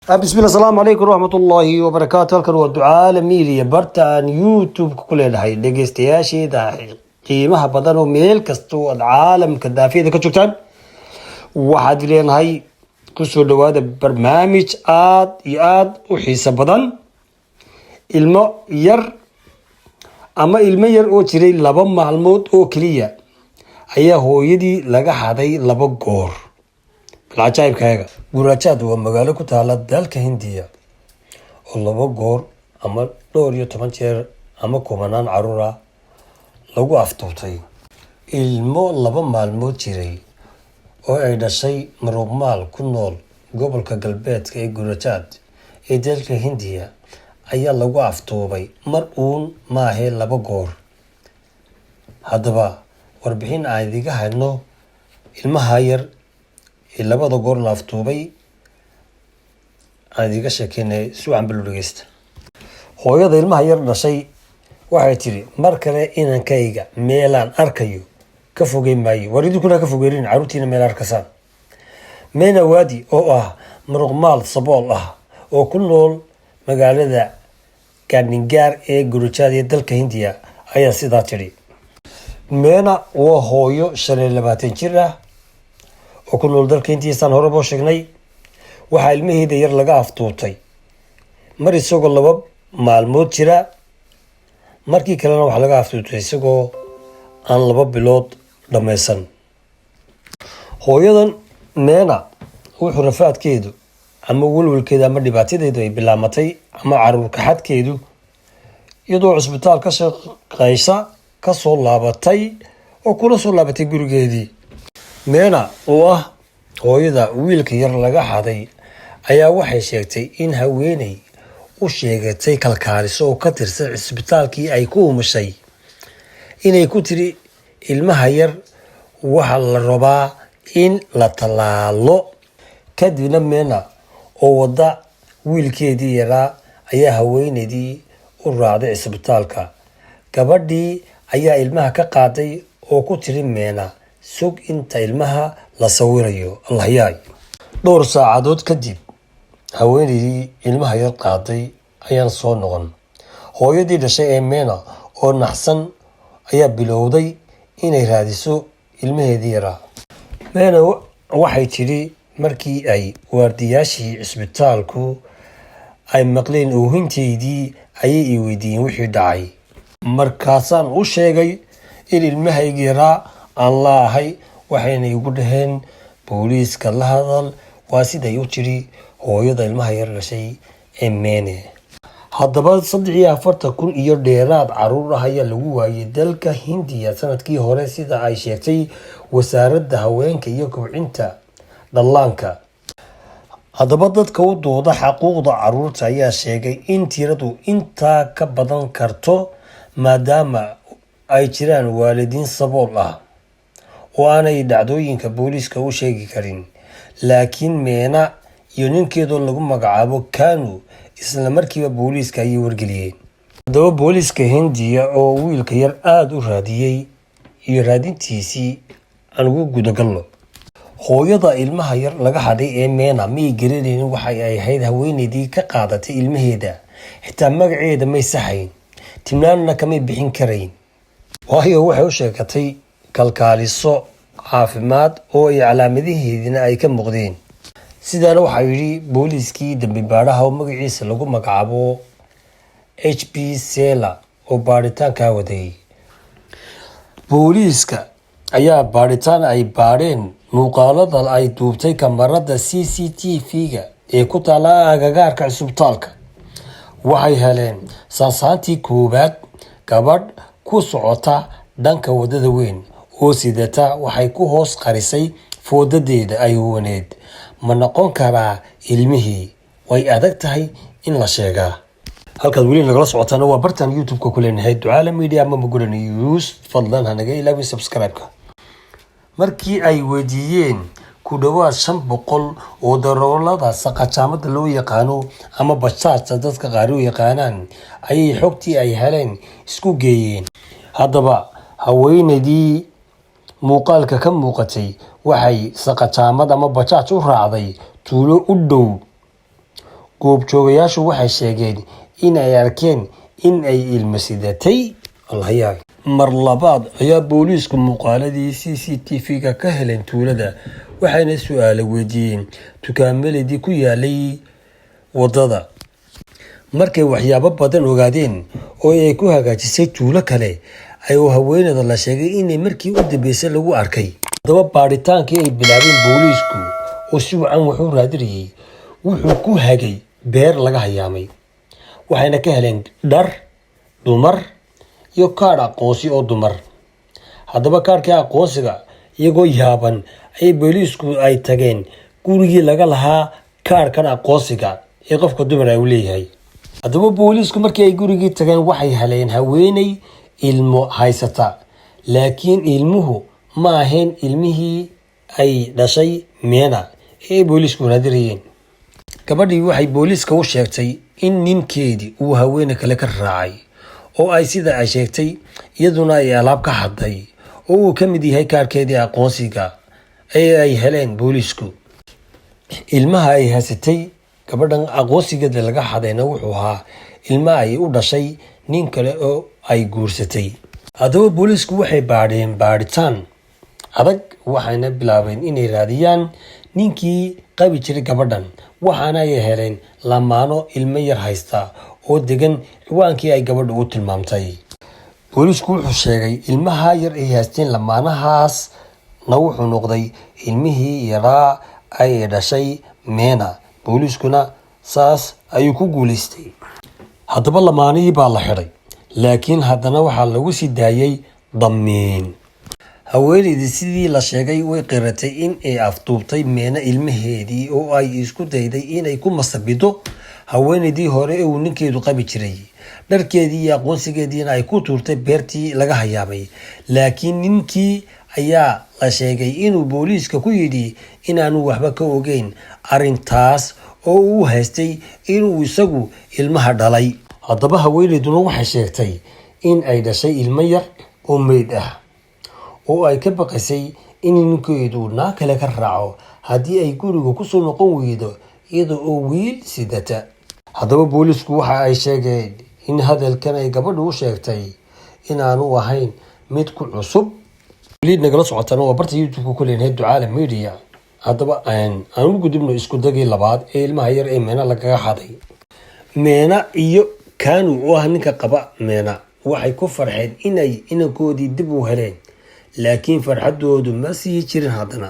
بسم الله السلام عليكم ورحمة الله وبركاته. halkan waa ducaale media bartaan youtube ku leedahay dhageystayaasheeda qiimaha badan oo meel kasta oo caalamka daafiyada ka joogtaan waxaad leenahay ku soo dhawaada barnaamij aad iyo aad u xiiso badan. ilmo yar oo jiray 2 maalmood oo kaliya ayaa hooyadii laga haday 2 goor. العجائبكaaga Gurajaad waa magaalo ku taala dalka Hindiya oo 2 goor ama dhowr iyo 10 jeer ama kumanaan caruura lagu aftuutay. ilmo 2 maalmood jiray oo ay dhashay Marugmaal ku nool gobolka galbeedka ee Gurajaad ee dalka Hindiya ayaa lagu aftuubay mar uun maahe 2 goor. haddaba warbixin aan idiga hayno ilmaha yar labada goor la aftuubay aan idiga sheekeynay suucan bal dhageysta. hooyada ilmaha yar dhashay waxay tiri mar kale inankayga meelaan arkayo ka fogey maayo. waridu kuna ka fogeerin caruurtiina meel arkasaan. meena waadi oo ah Marugmaal sabool ah oo ku nool magaalada Gandhigari ee Gurajaad ee dalka Hindiya ayaa sidaa tiri. meena waa hooyo 25 jir ah oo ku nool dalka Hindiya san hore boo sheegnay. waxa ilmaheeda yar laga aftuutay mar isagoo 2 maalmood jira, markii kalena waxa laga aftuutay isagoo aan 2 bilood dhameysan. hooyadan meena wuxuu rafaadkeedu ama walwalkeeda ama dhibaatadeedu ay bilaamatay ama caruur ka xadkeedu iyadoo cusbitaal ka shaqeysa ka soo laabatay oo kula soo laabatay gurigeedii. meena oo ah hooyada wiilka yar laga haday ayaa waxay sheegtay in haweeney u sheegatay kalkaaliso oo ka tirsan cusbitaalkii ay ku umushay inay ku tiri ilmaha yar waxa la rabaa in la talaalo. kadibna meena oo wada wiilkeedii yaraa ayaa haweeneydii u raacday cusbitaalka. gabadhii ayaa ilmaha ka qaaday oo ku tiri meena sug inta ilmaha la sawirayo. allah yaay. dhowr saacadood kadib haweeneydii ilmaha yar qaaday ayaan soo noqon. hooyadii dhashay ee meena oo naxsan ayaa bilowday inay raadiso ilmaheedii yaraa. meena waxay tiri markii ay waardiyaashii cusbitaalku ay maqleen oohinteydii ayay i weydiiyeen wixii dhacay. markaasaan u sheegay in ilmahaygii yaraa aan la ahay, waxayna igu dhaheen booliiska la hadal. waa siday u tiri hooyada ilmaha yar dhashay ee meene. haddaba 43,000 iyo dheeraad caruur ah ayaa lagu waayay dalka Hindiya sanadkii hore sida ay sheegtay wasaaradda haweenka iyo kobcinta dhallaanka. haddaba dadka u dooda xuquuqda caruurta ayaa sheegay in tiradu intaa ka badan karto maadaama ay jiraan waalidiin sabool ah oo aanay dhacdooyinka booliiska u sheegi karin. laakiin meena iyo ninkeedoo lagu magacaabo Kanu isla markiiba booliiska ayay wargeliyeen. haddaba booliiska Hindiya oo wiilka yar aad u raadiyey iyo raadintiisii aan ugu gudagalno. hooyada ilmaha yar laga haday ee meena may garanaynin waxay ahayd haweeneydii ka qaadatay ilmaheeda. xitaa magaceeda may saxayn, timnaanna kamay bixin karayn, waayo waxay u sheegatay kalkaaliso caafimaad oo ay calaamadaheedina ay ka muuqdeen. sidaana waxaa yidhi booliiskii dambi baadhaha oo magaciisa lagu magacaabo HP Sela oo baadhitaankaa waday. booliiska ayaa baadhitaan ay baadheen muuqaalada ay duubtay kamarada CCTV-ga ee ku taala agagaarka cusbitaalka. waxay heleen saasaantii koowaad gabadh ku socota dhanka wadada weyn oo sidata waxay ku hoos qarisay foodadeeda ay huwaneed. ma noqon karaa ilmihii? way adag tahay in la sheegaa. halkaad weli nagala socotaana waa bartaan youtube-ka ku leenahay ducaale media ama Magura News. fadlan hanaga ilaawin subscribe-ka. markii ay weydiiyeen ku dhawaad 500 oo daroolada saqajaamada loo yaqaano ama bajaajta dadka qaar u yaqaanaan ayay xogtii ay heleen isku geeyeen. haddaba haweeneydii muuqaalka ka muuqatay waxay saqajaamad ama bajaaj u raacday tuulo u dhow goobjoogayaashu waxay sheegeen in ay arkeen in ay ilmo sidatay. Allahayaag mar labaad ayaa booliisku muuqaaladii CCTV-ga ka heleen tuulada, waxayna su'aalo weydiiyeen tukaameledii ku yaalay wadada. markay waxyaabo badan ogaadeen oo ay ku hagaajisay tuulo kale ayuu haweeneyda la sheegay inay markii u dambeysay lagu arkay. Haddaba baaritaankii ay bilaabeen booliisku oo si wacan wax u raadiriyay wuxuu ku hagay beer laga hayaamay, waxayna ka heleen dhar dumar iyo kaadh aqoonsi oo dumar. haddaba kaadhkii aqoonsiga iyagoo yaaban ay booliisku ay tageen gurigii laga lahaa kaadhkan aqoonsiga ee qofka dumar ay u leeyahay. haddaba booliisku markii ay gurigii tageen waxay heleen haweeney ilmo haysata, laakiin ilmuhu ma ahayn ilmihii ay dhashay Meena ee booliisku raadirayeen. gabadhii waxay booliiska u sheegtay in ninkeedii uu haweeney kale ka raacay oo ay sida ay sheegtay iyaduna ay alaab ka hadday oo uu ka mid yahay kaarkeedii aqoonsiga ee ay heleen booliisku. ilmaha ay haysatay gabadhan aqoonsigeeda laga hadayna wuxuu ahaa ilma ay u dhashay nin kale oo ay guursatay. haddaba booliisku waxay baadheen baadhitaan adag, waxayna bilaabeen inay raadiyaan ninkii qabi jiray gabadhan, waxaana ay heleen lamaano ilmo yar haysta oo degan ciwaankii ay gabadha u tilmaamtay. booliisku wuxuu sheegay ilmaha yar ay haysteen lamaanahaasna wuxuu noqday ilmihii yaraa ay dhashay Meena. booliiskuna saas ayuu ku guulaystay. haddaba lamaanihii baa la xidhay, laakiin haddana waxaa lagu sii daayay damiin. haweeneydii sidii la sheegay way qiratay in ay afduubtay Meena ilmaheedii oo ay isku dayday inay ku masabido haweeneydii hore ee uu ninkeedu qabi jiray. dharkeedii iyo aqoonsigeediina ay ku tuurtay beertii laga hayaamay, laakiin ninkii ayaa la sheegay inuu booliiska ku yidhi inaanu waxba ka ogeyn arrintaas oo uu haystay inuu isagu ilmaha dhalay. haddaba haweeneyduna waxay sheegtay in ay dhashay ilmo yar oo meyd ah oo ay ka baqaysay in ninkeedu naa kale ka raaco haddii ay guriga kusoo noqon weydo iyada oo wiil sidata. haddaba booliisku waxa ay sheegeen in hadalkan ay gabadhu u sheegtay inaanu ahayn mid ku cusub. weli nagala socotana waa barta YouTube ku leenahay Ducaale Media. haddaba aan u gudubno isku dagii labaad ee ilmaha yar ee Meena lagaga xaday. Meena iyo Kanu oo ah ninka qaba Meena waxay ku farxeen inay inankoodii dib u heleen, laakiin farxadoodu ma sii jirin haddana.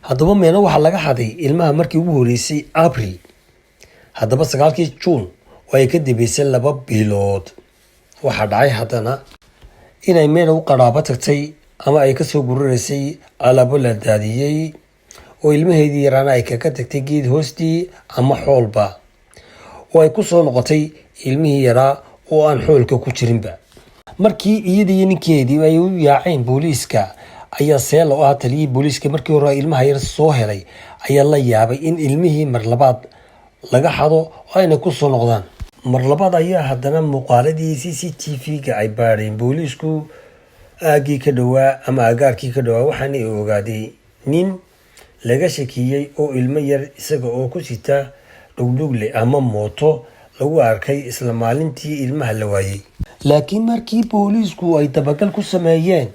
haddaba Meena waxaa laga xaday ilmaha markii ugu horeysay April. haddaba 9kii June oo ay ka dambeysay 2 bilood waxaa dhacay haddana inay Meena u qaraabo tagtay ama ay kasoo gururaysay alaabo la daadiyey oo ilmaheedii yaraana ay kaga tagtay geed hoostii ama xoolba, oo ay ku soo noqotay ilmihii yaraa oo aan xoolka ku jirinba. markii iyadii ninkeedii ay u yaaceen booliiska ayaa Seela oo ah taliyay booliiska markii hore ilmaha yar soo helay ayaa la yaabay in ilmihii mar labaad laga xado oo ayna ku soo noqdaan. mar labaad ayaa haddana muuqaaladii CCTV-ga ay baadheen booliisku aagii ka dhawaa ama agaarkii ka dhawaa, waxaana ay ogaaday nin laga shakiyey oo ilmo yar isaga oo ku sita dhugdhugle ama mooto lagu arkay isla maalintii ilmaha la waayey. laakiin markii booliisku ay dabagal ku sameeyeen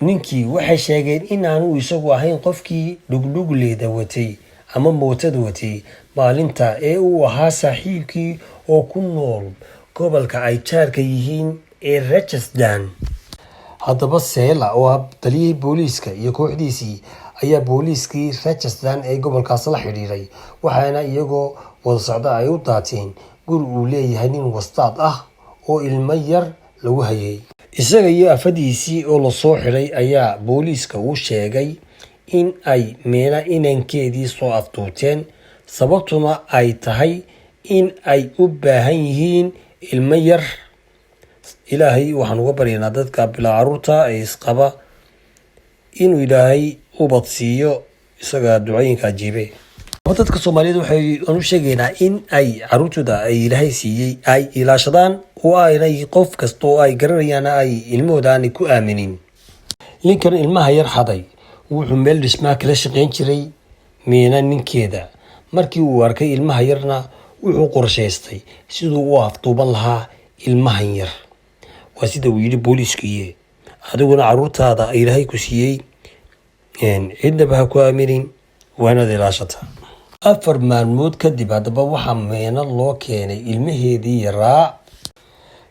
ninkii waxay sheegeen inaanu isagu ahayn qofkii dhugdhugleeda watay ama mootada watay maalinta ee uu ahaa saaxiibkii oo ku nool gobolka ay jaarka yihiin ee Rajasthan. haddaba Seela oo ah taliyay booliiska iyo kooxdiisii ayaa booliiskii Rajasthan ee gobolkaas la xiriiray, waxaana iyagoo wada socda ay u daateen guri uu leeyahay nin wastaad ah oo ilmo yar lagu hayay. isaga iyo afadiisii oo la soo xiray ayaa booliiska u sheegay in ay Meena inankeedii soo afduubteen, sababtuna ay tahay in ay u baahan yihiin ilmo yar. ilaahay waxaan uga baryaynaa dadka bilaa caruurta ee isqaba inuu ilaahay ubad siiyo, isaga ducooyinka ajiibe. dadka Soomaaliyeed waxay u sheegaynaa in ay caruurtooda ay ilaahay siiyey ay ilaashadaan oo ay qof kasta oo ay garanayaan ay ilmahooda ku aaminin. ninkan ilmaha yar xaday wuxuu meel dhismaha kala shaqayn jiray Meena ninkeeda. markii uu arkay ilmaha yarna wuxuu qorshaystay siduu u afduuban lahaa ilmahan yar. waa sida uu yidhi booliiskiiye, adiguna caruurtaada ilaahay ku siiyey cidnaba ha ku aaminin, waanaad ilaashataa. 4 maalmood kadib haddaba waxaa meena loo keenay ilmaheedii yaraa.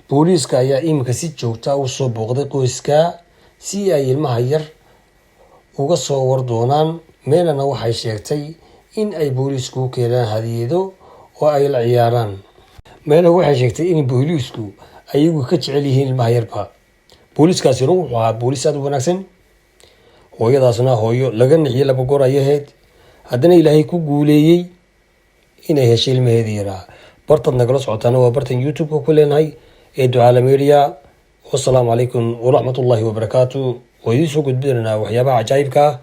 booliiska ayaa iminka si joogta u soo booqday qoyska si ay ilmaha yar uga soo war doonaan. meenana waxay sheegtay in ay booliisku u keenaan hadiyado oo ay la ciyaaraan. meena waxay sheegtay in booliisku ayagu ka jecel yihiin ilmaha yarba. booliiskaasina wuxuu ahaa booliis aad u wanaagsan. hooyadaasna hooyo laga nixiyey 2 goor ay ahayd, haddana ilaahay ku guuleeyey inay heshay ilmaheedii yaraa. bartaad nagala socotaana waa bartan youtube-ka ku leenahay ee Ducaale Media. wassalaamu calaykum waraxmatullaahi wabarakaatu. waa idiin soo gudbinaynaa waxyaabaha cajaa'ibka ah